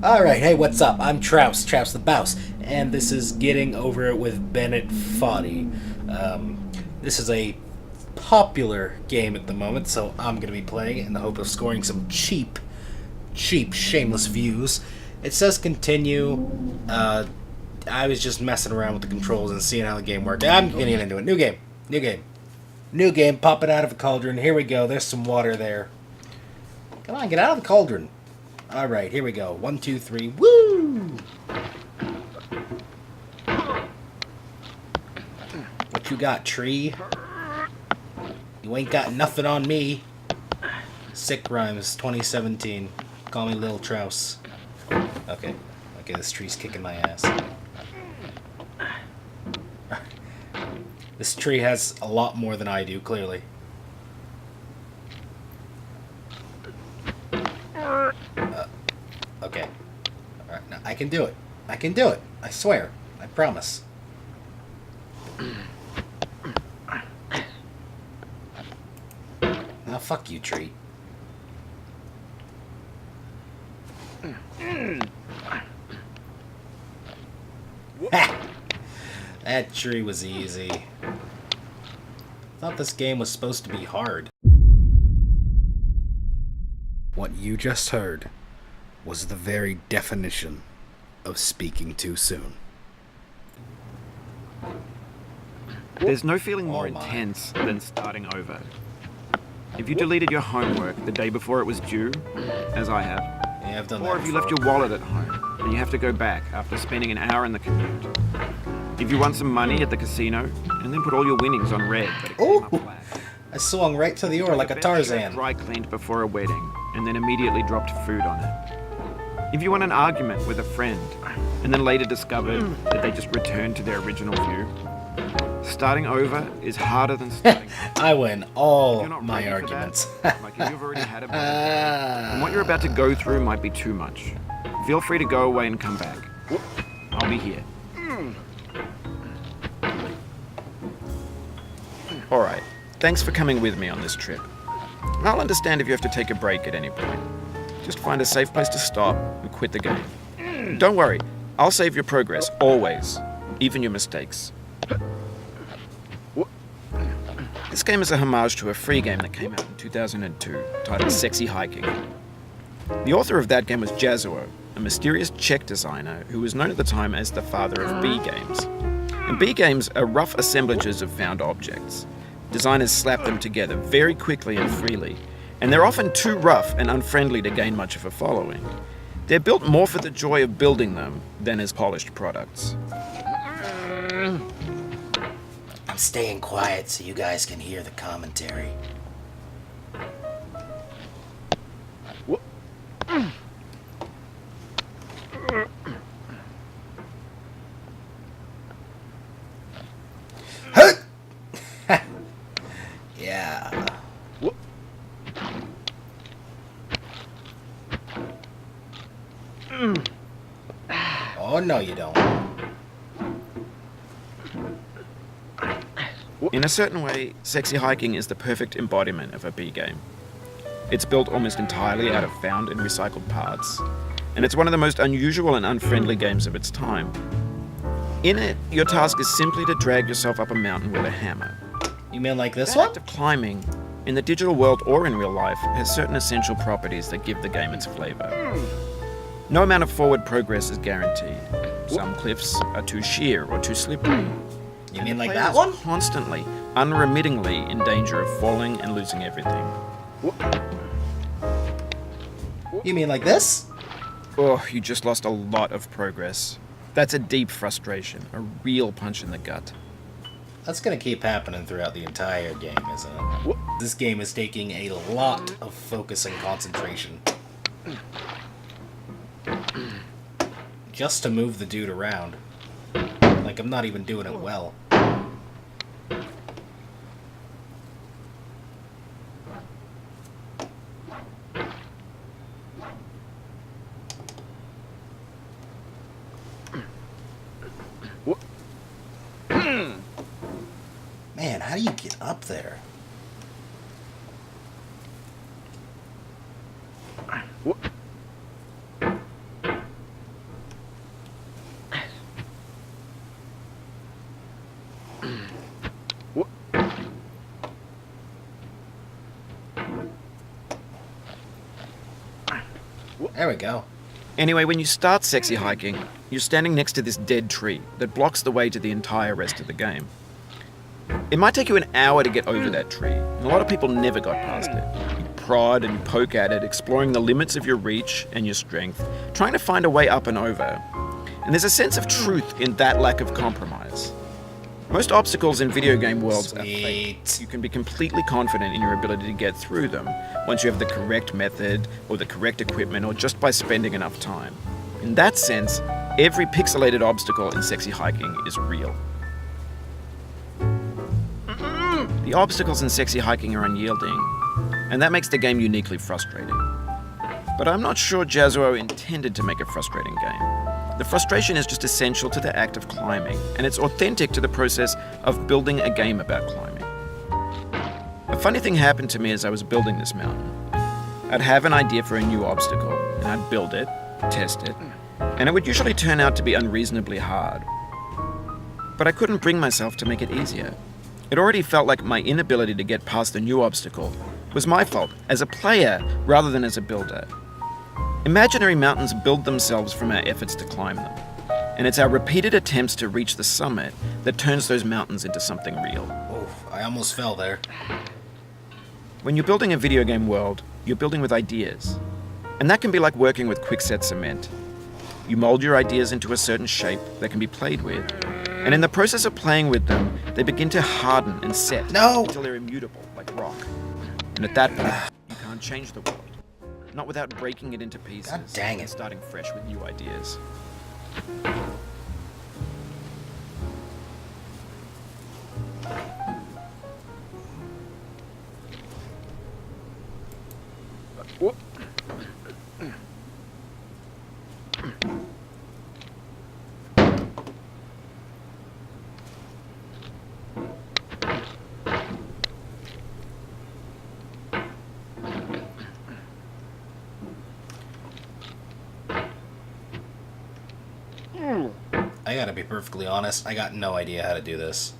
Alright, hey, what's up? I'm Trouse the Bouse, and this is Getting Over It with Bennett Foddy. This is a popular game at the moment, so I'm going to be playing it in the hope of scoring some cheap, shameless views. It says continue. I was just messing around with the controls and seeing how the game worked. I'm getting into it. New game, pop it out of a cauldron. Here we go. There's some water there. Come on, get out of the cauldron. Alright, here we go. 1, 2, 3. Woo! What you got, tree? You ain't got nothing on me. Sick Rhymes 2017. Call me Lil Trouse. Okay, this tree's kicking my ass. This tree has a lot more than I do, clearly. Okay. Alright, now I can do it. I swear. I promise. Now fuck you, tree. Ha! That tree was easy. Thought this game was supposed to be hard. What you just heard was the very definition of speaking too soon. There's no feeling more intense than starting over. If you deleted your homework the day before it was due, as I have, Yeah, I've done that or if you left your wallet at home and you have to go back after spending an hour in the commute. If you won some money at the casino and then put all your winnings on red, but it came up black. I swung right to the oar like a Tarzan. Dry cleaned before a wedding and then immediately dropped food on it. If you won an argument with a friend and then later discovered that they just returned to their original view, starting over is harder than starting. I win all You're not my ready for arguments. that. Like if you've already had a bad day, and what you're about to go through might be too much. Feel free to go away and come back. I'll be here. Alright, thanks for coming with me on this trip. I'll understand if you have to take a break at any point. Just find a safe place to stop and quit the game. Don't worry, I'll save your progress, always. Even your mistakes. This game is a homage to a free game that came out in 2002, titled Sexy Hiking. The author of that game was Jazuo, a mysterious Czech designer who was known at the time as the father of B games. And B games are rough assemblages of found objects. Designers slap them together very quickly and freely, and they're often too rough and unfriendly to gain much of a following. They're built more for the joy of building them than as polished products. I'm staying quiet so you guys can hear the commentary. Yeah. Oh, no you don't. In a certain way, Sexy Hiking is the perfect embodiment of a B game. It's built almost entirely out of found and recycled parts, and it's one of the most unusual and unfriendly games of its time. In it, your task is simply to drag yourself up a mountain with a hammer. You mean like this That one? act of climbing, in the digital world or in real life, has certain essential properties that give the game its flavor. No amount of forward progress is guaranteed. Some cliffs are too sheer or too slippery. You mean like Player that is one? Constantly, unremittingly in danger of falling and losing everything. You mean like this? Oh, you just lost a lot of progress. That's a deep frustration, a real punch in the gut. That's gonna keep happening throughout the entire game, isn't it? This game is taking a lot of focus and concentration. Just to move the dude around. Like, I'm not even doing it well. Man, how do you get up there? There we go. Anyway, when you start sexy hiking, you're standing next to this dead tree that blocks the way to the entire rest of the game. It might take you an hour to get over that tree, and a lot of people never got past it. You prod and poke at it, exploring the limits of your reach and your strength, trying to find a way up and over. And there's a sense of truth in that lack of compromise. Most obstacles in video game worlds are fake. You can be completely confident in your ability to get through them once you have the correct method, or the correct equipment, or just by spending enough time. In that sense, every pixelated obstacle in sexy hiking is real. The obstacles in sexy hiking are unyielding, and that makes the game uniquely frustrating. But I'm not sure Jazzuo intended to make a frustrating game. The frustration is just essential to the act of climbing, and it's authentic to the process of building a game about climbing. A funny thing happened to me as I was building this mountain. I'd have an idea for a new obstacle, and I'd build it, test it, and it would usually turn out to be unreasonably hard. But I couldn't bring myself to make it easier. It already felt like my inability to get past the new obstacle was my fault as a player rather than as a builder. Imaginary mountains build themselves from our efforts to climb them, and it's our repeated attempts to reach the summit that turns those mountains into something real. Oh, I almost fell there. When you're building a video game world, you're building with ideas, and that can be like working with quickset cement. You mold your ideas into a certain shape that can be played with, and in the process of playing with them, they begin to harden and set until they're immutable, like rock. And at that point, you can't change the world. Not without breaking it into pieces. God dang it. And starting fresh with new ideas. Whoop. I gotta be perfectly honest, I got no idea how to do this.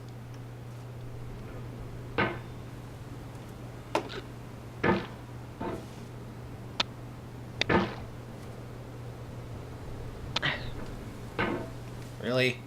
Really?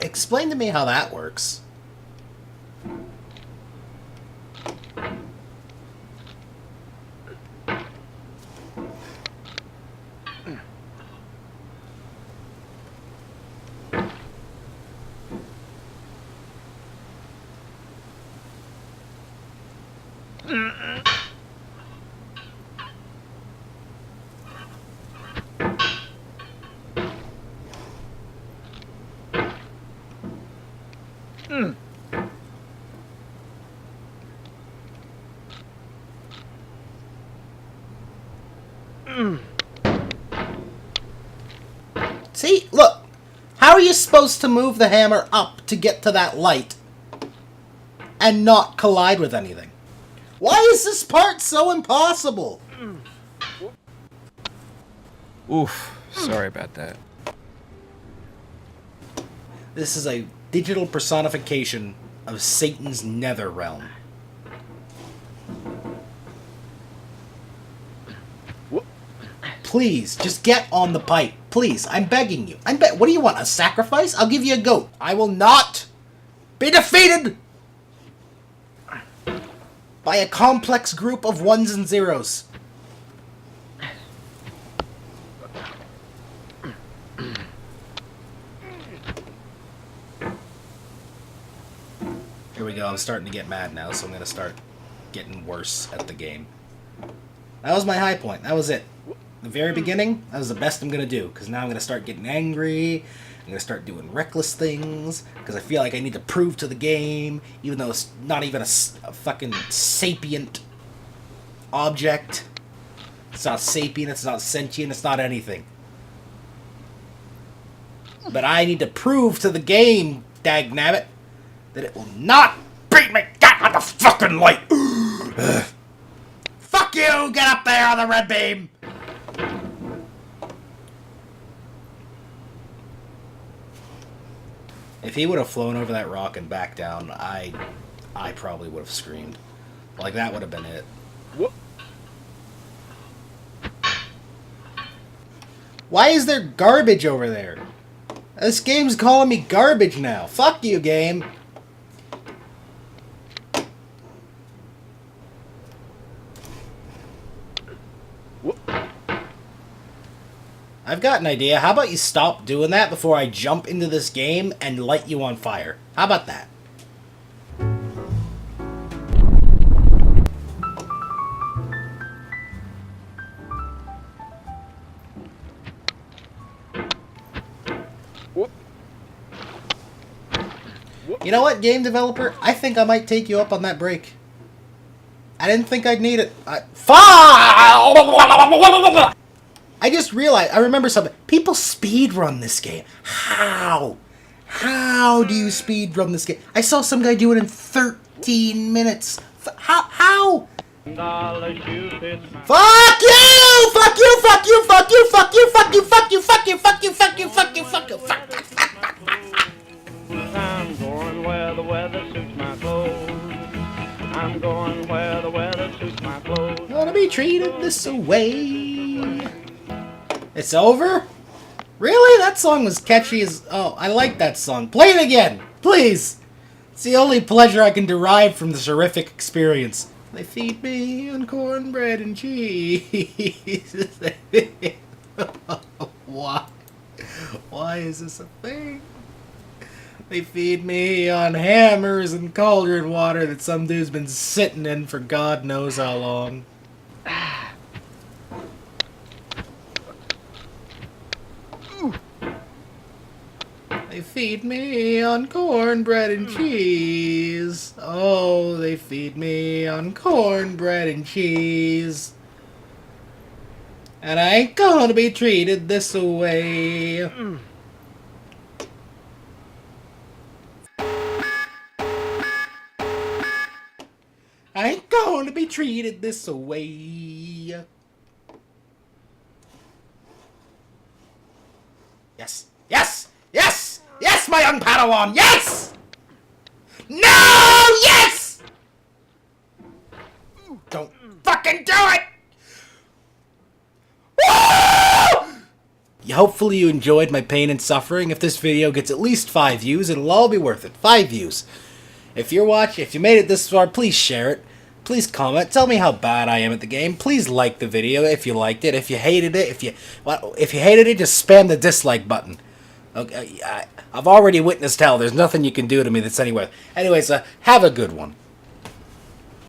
Explain to me how that works. See, look. How are you supposed to move the hammer up to get to that light and not collide with anything? Why is this part so impossible? Oof, sorry about that. This is a digital personification of Satan's nether realm. Please, just get on the pipe. Please, I'm begging you. What do you want, a sacrifice? I'll give you a goat. I will not be defeated by a complex group of ones and zeros. Here we go. I'm starting to get mad now, so I'm going to start getting worse at the game. That was my high point. That was it. The very beginning, that was the best I'm going to do, because now I'm going to start getting angry, I'm going to start doing reckless things, because I feel like I need to prove to the game, even though it's not even a fucking sapient object. It's not sapient, it's not sentient, it's not anything. But I need to prove to the game, dagnabbit, that it will not beat me. Get on the fucking light. Fuck you! Get up there on the red beam. If he would have flown over that rock and back down, I probably would have screamed. Like, that would have been it. What? Why is there garbage over there? This game's calling me garbage now. Fuck you, game. What? I've got an idea. How about you stop doing that before I jump into this game and light you on fire? How about that? What? You know what, game developer? I think I might take you up on that break. I didn't think I'd need it. I just realized, I remember something. People speedrun this game. How? How do you speedrun this game? I saw some guy do it in 13 minutes. How? Fuck you! Fuck you! Fuck you! Fuck you! Fuck you! Fuck you! Fuck you! Fuck you! Fuck you! Fuck you! Fuck you! Fuck you! Fuck you! Fuck you! I'm going where the weather suits my clothes. I'm going where the weather suits my clothes. Wanna be treated this way. It's over? Really? That song was catchy as... Oh, I like that song. Play it again! Please! It's the only pleasure I can derive from this horrific experience. They feed me on cornbread and cheese. Why? Why is this a thing? They feed me on hammers and cauldron water that some dude's been sitting in for God knows how long. They feed me on cornbread and cheese. Oh, they feed me on cornbread and cheese. And I ain't gonna be treated this way. I ain't gonna be treated this way. Yes, yes, yes, yes, my young Padawan, yes! No, yes! Don't fucking do it! Woo! Hopefully you enjoyed my pain and suffering. If this video gets at least 5 views, it'll all be worth it. 5 views. If you made it this far, please share it. Please comment. Tell me how bad I am at the game. Please like the video if you liked it. If you hated it, if you hated it, just spam the dislike button. Okay, I've already witnessed hell. There's nothing you can do to me that's anyway. Anyways, have a good one.